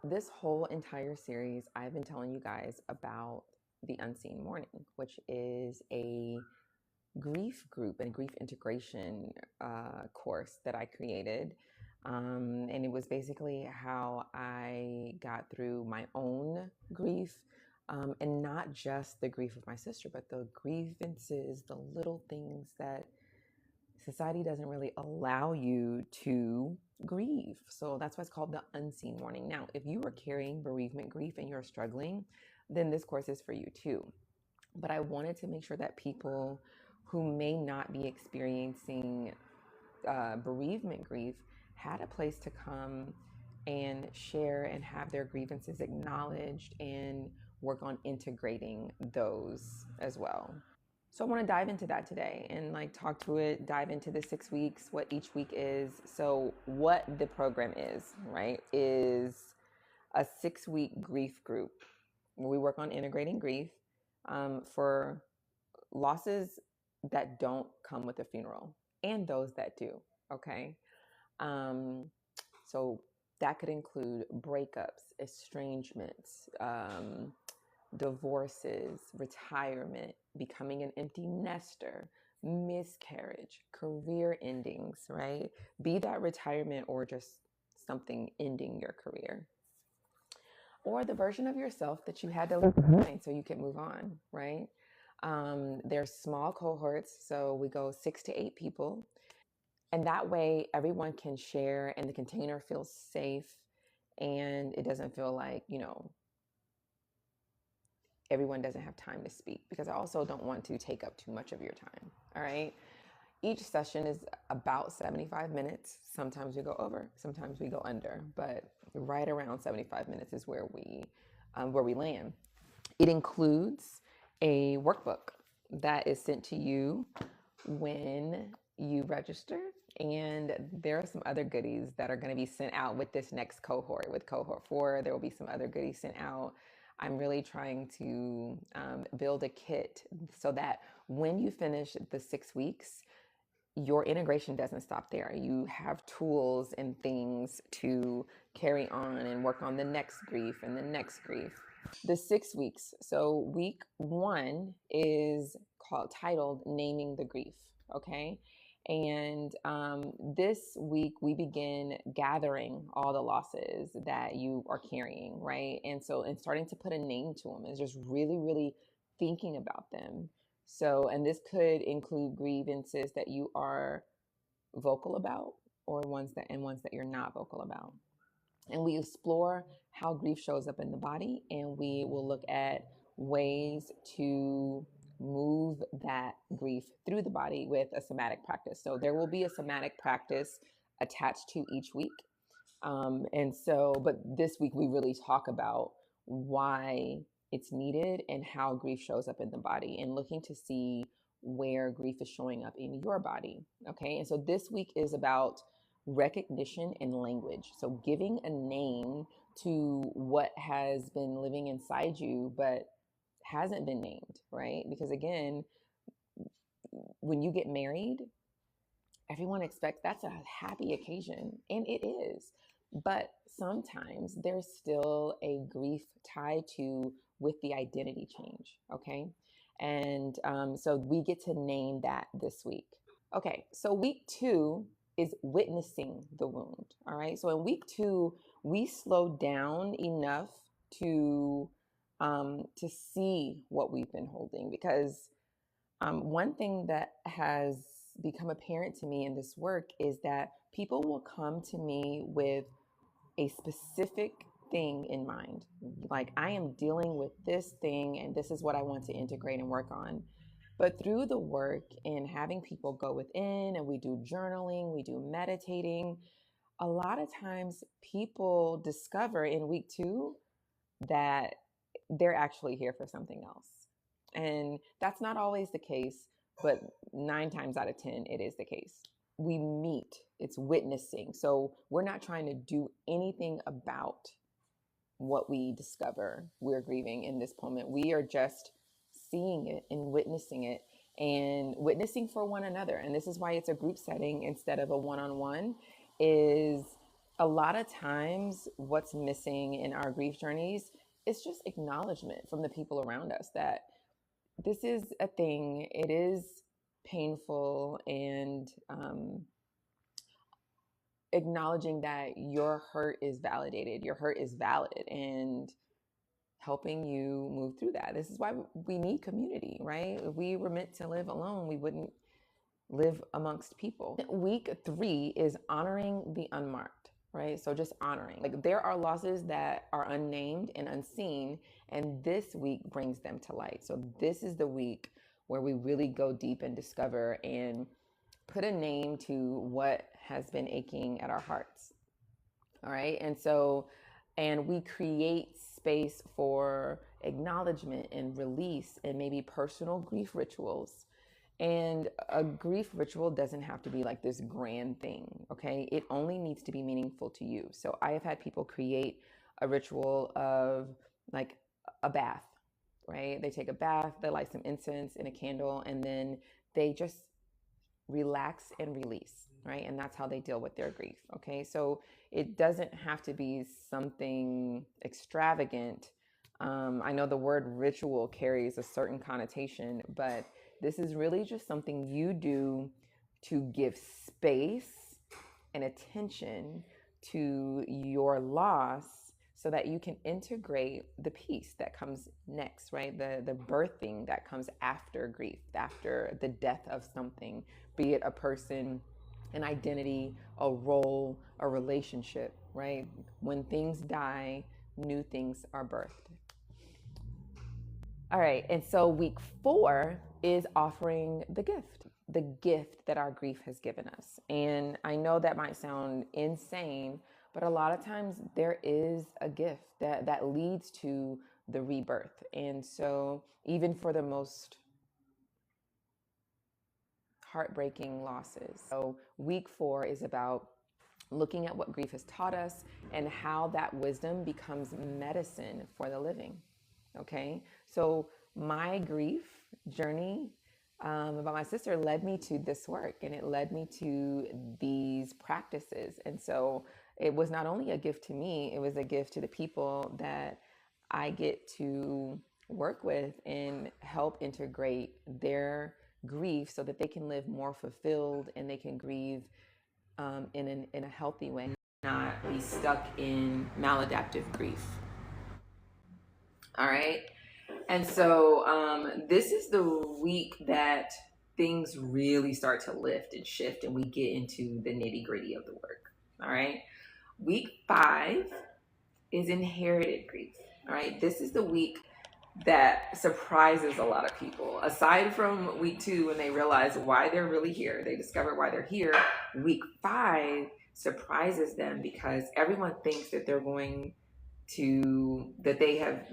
this whole entire series, I've been telling you guys about the Unseen Mourning, which is a grief group and grief integration course that I created. And it was basically how I got through my own grief, and not just the grief of my sister, but the grievances, the little things that society doesn't really allow you to grieve. So that's why it's called the Unseen Mourning. Now, if you are carrying bereavement grief and you're struggling, then this course is for you too. But I wanted to make sure that people who may not be experiencing bereavement grief had a place to come and share and have their grievances acknowledged and work on integrating those as well. So I want to dive into that today and like talk to it, dive into the 6 weeks, what each week is. So what the program is, right, is a 6-week grief group where we work on integrating grief for losses that don't come with a funeral and those that do. Okay. So that could include breakups, estrangements, divorces, retirement, becoming an empty nester, miscarriage, career endings, right? Be that retirement or just something ending your career. Or the version of yourself that you had to leave behind so you can move on, right? There's small cohorts, so we go 6 to 8 people. And that way everyone can share and the container feels safe and it doesn't feel like, everyone doesn't have time to speak, because I also don't want to take up too much of your time. All right. Each session is about 75 minutes. Sometimes we go over, sometimes we go under, but right around 75 minutes is where we land. It includes a workbook that is sent to you when you register. And there are some other goodies that are going to be sent out with this next cohort. With cohort 4, there will be some other goodies sent out. I'm really trying to build a kit so that when you finish the 6 weeks, your integration doesn't stop there. You have tools and things to carry on and work on the next grief and the next grief. The 6 weeks. So week 1 is titled Naming the Grief. Okay. And this week we begin gathering all the losses that you are carrying, right? And starting to put a name to them is just really, really thinking about them. So, and this could include grievances that you are vocal about, or ones that you're not vocal about. And we explore how grief shows up in the body, and we will look at ways to move that grief through the body with a somatic practice. So there will be a somatic practice attached to each week. But this week we really talk about why it's needed and how grief shows up in the body, and looking to see where grief is showing up in your body. Okay. And so this week is about recognition and language. So giving a name to what has been living inside you, but hasn't been named, right? Because again, when you get married, everyone expects that's a happy occasion, and it is. But sometimes there's still a grief tied to with the identity change. Okay. And so we get to name that this week. Okay. So week 2 is witnessing the wound. All right. So in week 2, we slow down enough to see what we've been holding, because one thing that has become apparent to me in this work is that people will come to me with a specific thing in mind. Like, I am dealing with this thing and this is what I want to integrate and work on. But through the work and having people go within, and we do journaling, we do meditating, a lot of times people discover in week 2 that they're actually here for something else. And that's not always the case, but 9 times out of 10, it is the case. We meet, it's witnessing. So we're not trying to do anything about what we discover we're grieving in this moment. We are just seeing it and witnessing it, and witnessing for one another. And this is why it's a group setting instead of a one-on-one, is a lot of times what's missing in our grief journeys is just acknowledgement from the people around us that this is a thing. It is painful, and acknowledging that your hurt is validated, your hurt is valid, and helping you move through that. This is why we need community, right? If we were meant to live alone, we wouldn't live amongst people. Week 3 is honoring the unmarked, right? So just honoring. Like, there are losses that are unnamed and unseen, and this week brings them to light. So this is the week where we really go deep and discover and put a name to what has been aching at our hearts. All right. And we create space for acknowledgement and release and maybe personal grief rituals. And a grief ritual doesn't have to be like this grand thing, okay? It only needs to be meaningful to you. So I have had people create a ritual of like a bath, right? They take a bath, they light some incense and a candle, and then they just relax and release, right? And that's how they deal with their grief, okay? So it doesn't have to be something extravagant. I know the word ritual carries a certain connotation, but this is really just something you do to give space and attention to your loss so that you can integrate the peace that comes next, right? The birthing that comes after grief, after the death of something, be it a person, an identity, a role, a relationship, right? When things die, new things are birthed. All right, and so week 4 is offering the gift that our grief has given us. And I know that might sound insane, but a lot of times there is a gift that leads to the rebirth. And so even for the most heartbreaking losses. So week 4 is about looking at what grief has taught us and how that wisdom becomes medicine for the living. Okay, so my grief journey about my sister led me to this work, and it led me to these practices. And so it was not only a gift to me, it was a gift to the people that I get to work with and help integrate their grief so that they can live more fulfilled and they can grieve in a healthy way, not be stuck in maladaptive grief. All right. And so this is the week that things really start to lift and shift and we get into the nitty gritty of the work. All right. Week 5 is inherited grief. All right. This is the week that surprises a lot of people. Aside from week 2, when they realize why they're really here, they discover why they're here. Week 5 surprises them because everyone thinks that they're going that they have,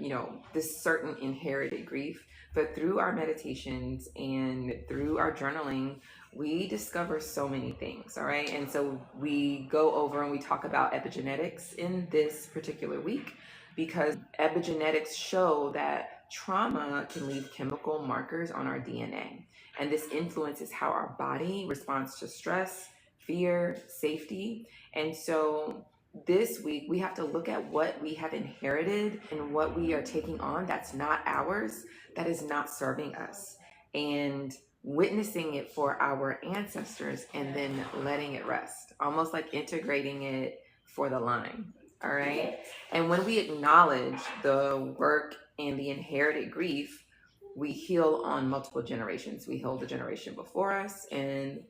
this certain inherited grief. But through our meditations and through our journaling, we discover so many things. All right. And so we go over and we talk about epigenetics in this particular week, because epigenetics show that trauma can leave chemical markers on our DNA. And this influences how our body responds to stress, fear, safety. And so this week, we have to look at what we have inherited and what we are taking on that's not ours, that is not serving us, and witnessing it for our ancestors and then letting it rest, almost like integrating it for the line. All right. And when we acknowledge the work and the inherited grief, we heal on multiple generations. We heal the generation before us and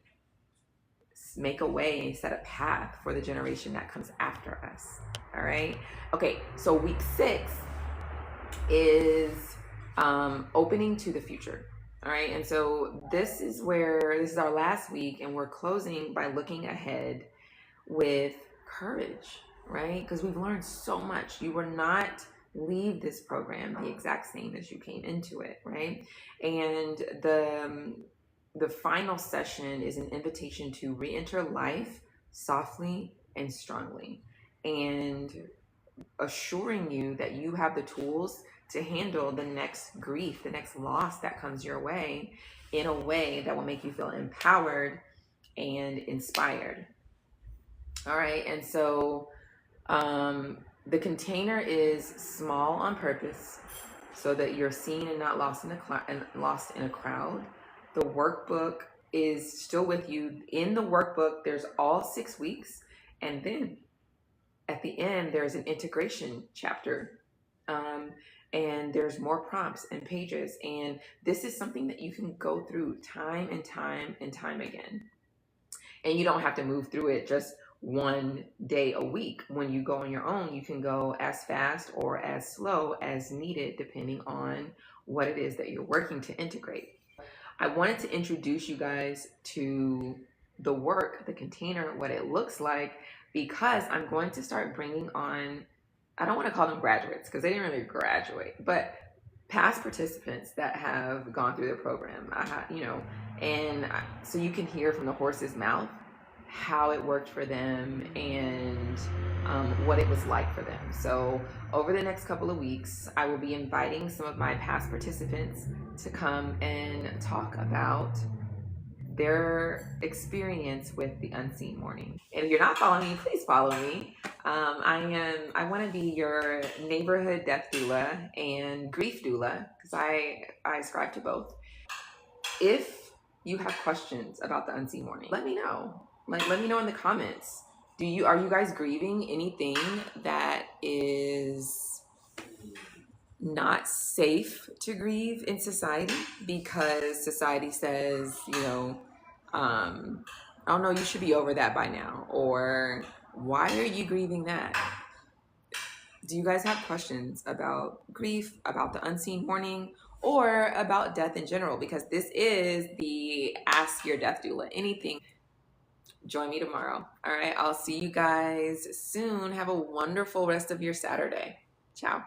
make a way, set a path for the generation that comes after us. All right. Okay. So week 6 is opening to the future. All right. And so this is our last week, and we're closing by looking ahead with courage, right? Because we've learned so much. You will not leave this program the exact same as you came into it, right? And the final session is an invitation to re-enter life softly and strongly, and assuring you that you have the tools to handle the next grief, the next loss that comes your way, in a way that will make you feel empowered and inspired. All right. And so the container is small on purpose so that you're seen and not lost in a crowd. The workbook is still with you. In the workbook, there's all 6 weeks, and then at the end, there's an integration chapter. Um, and there's more prompts and pages. And this is something that you can go through time and time and time again. And you don't have to move through it just one day a week. When you go on your own, you can go as fast or as slow as needed, depending on what it is that you're working to integrate. I wanted to introduce you guys to the work, the container, what it looks like, because I'm going to start bringing on, I don't want to call them graduates because they didn't really graduate, but past participants that have gone through the program, so you can hear from the horse's mouth how it worked for them and what it was like for them. So over the next couple of weeks, I will be inviting some of my past participants to come and talk about their experience with the Unseen Mourning. And if you're not following me, please follow me. I want to be your neighborhood death doula and grief doula because I ascribe to both. If you have questions about the Unseen Mourning, let me know. Let me know in the comments. Are you guys grieving anything that is not safe to grieve in society because society says, oh no, you should be over that by now, or why are you grieving that? Do you guys have questions about grief, about the Unseen Mourning, or about death in general? Because this is the Ask Your Death Doula anything. Join me tomorrow. All right, I'll see you guys soon. Have a wonderful rest of your Saturday. Ciao.